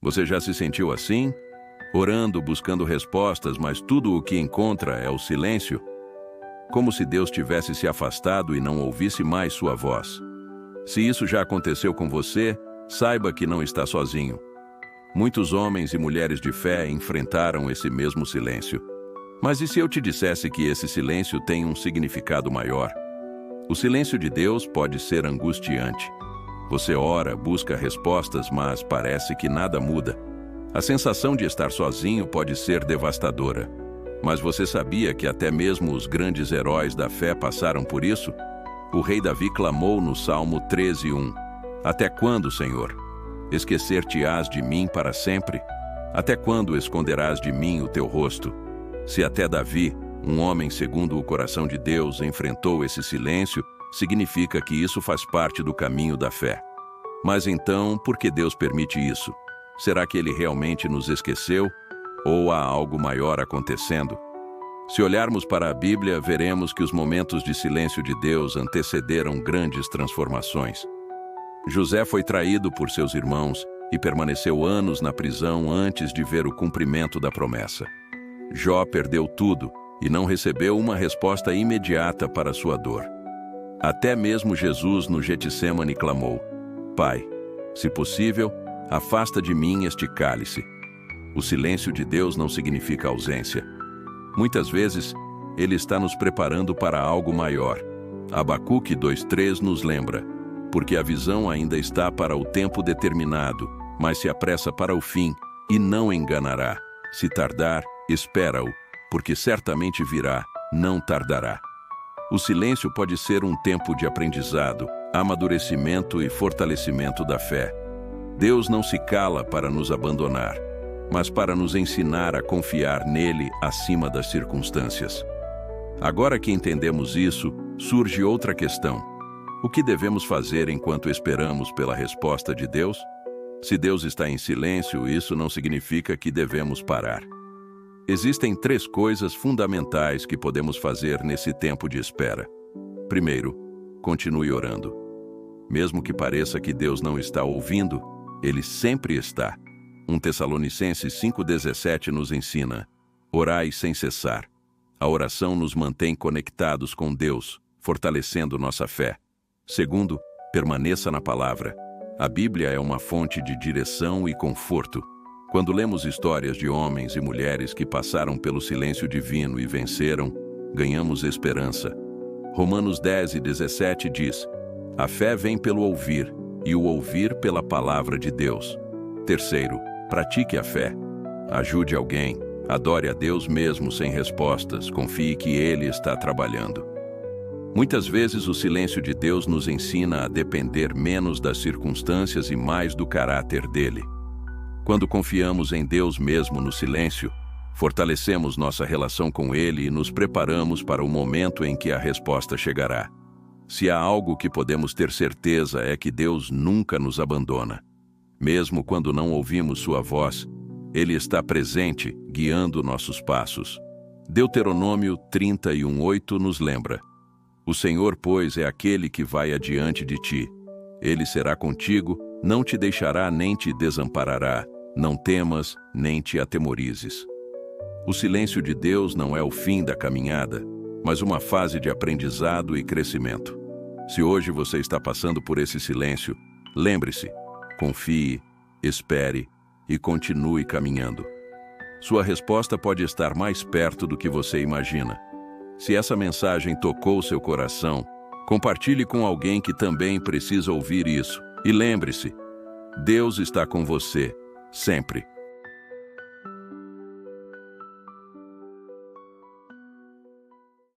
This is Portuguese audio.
Você já se sentiu assim? Orando, buscando respostas, mas tudo o que encontra é o silêncio? Como se Deus tivesse se afastado e não ouvisse mais sua voz. Se isso já aconteceu com você, saiba que não está sozinho. Muitos homens e mulheres de fé enfrentaram esse mesmo silêncio. Mas e se eu te dissesse que esse silêncio tem um significado maior? O silêncio de Deus pode ser angustiante. Você ora, busca respostas, mas parece que nada muda. A sensação de estar sozinho pode ser devastadora. Mas você sabia que até mesmo os grandes heróis da fé passaram por isso? O rei Davi clamou no Salmo 13:1. Até quando, Senhor? Esquecer-te-ás de mim para sempre? Até quando esconderás de mim o teu rosto? Se até Davi, um homem segundo o coração de Deus, enfrentou esse silêncio, significa que isso faz parte do caminho da fé. Mas então, por que Deus permite isso? Será que Ele realmente nos esqueceu? Ou há algo maior acontecendo? Se olharmos para a Bíblia, veremos que os momentos de silêncio de Deus antecederam grandes transformações. José foi traído por seus irmãos e permaneceu anos na prisão antes de ver o cumprimento da promessa. Jó perdeu tudo e não recebeu uma resposta imediata para sua dor. Até mesmo Jesus no Getsêmani clamou: Pai, se possível, afasta de mim este cálice. O silêncio de Deus não significa ausência. Muitas vezes, Ele está nos preparando para algo maior. Abacuque 2:3 nos lembra: porque a visão ainda está para o tempo determinado, mas se apressa para o fim, e não enganará. Se tardar, espera-o, porque certamente virá, não tardará. O silêncio pode ser um tempo de aprendizado, amadurecimento e fortalecimento da fé. Deus não se cala para nos abandonar, mas para nos ensinar a confiar nele acima das circunstâncias. Agora que entendemos isso, surge outra questão. O que devemos fazer enquanto esperamos pela resposta de Deus? Se Deus está em silêncio, isso não significa que devemos parar. Existem 3 coisas fundamentais que podemos fazer nesse tempo de espera. Primeiro, continue orando. Mesmo que pareça que Deus não está ouvindo, Ele sempre está. 1 Tessalonicenses 5:17 nos ensina: orai sem cessar. A oração nos mantém conectados com Deus, fortalecendo nossa fé. Segundo, permaneça na palavra. A Bíblia é uma fonte de direção e conforto. Quando lemos histórias de homens e mulheres que passaram pelo silêncio divino e venceram, ganhamos esperança. Romanos 10:17 diz: a fé vem pelo ouvir, e o ouvir pela palavra de Deus. Terceiro, pratique a fé. Ajude alguém, adore a Deus mesmo sem respostas, confie que Ele está trabalhando. Muitas vezes o silêncio de Deus nos ensina a depender menos das circunstâncias e mais do caráter dele. Quando confiamos em Deus mesmo no silêncio, fortalecemos nossa relação com Ele e nos preparamos para o momento em que a resposta chegará. Se há algo que podemos ter certeza é que Deus nunca nos abandona. Mesmo quando não ouvimos sua voz, Ele está presente, guiando nossos passos. Deuteronômio 31:8 nos lembra: o Senhor, pois, é aquele que vai adiante de ti. Ele será contigo, não te deixará nem te desamparará. Não temas, nem te atemorizes. O silêncio de Deus não é o fim da caminhada, mas uma fase de aprendizado e crescimento. Se hoje você está passando por esse silêncio, lembre-se, confie, espere e continue caminhando. Sua resposta pode estar mais perto do que você imagina. Se essa mensagem tocou seu coração, compartilhe com alguém que também precisa ouvir isso. E lembre-se, Deus está com você, sempre.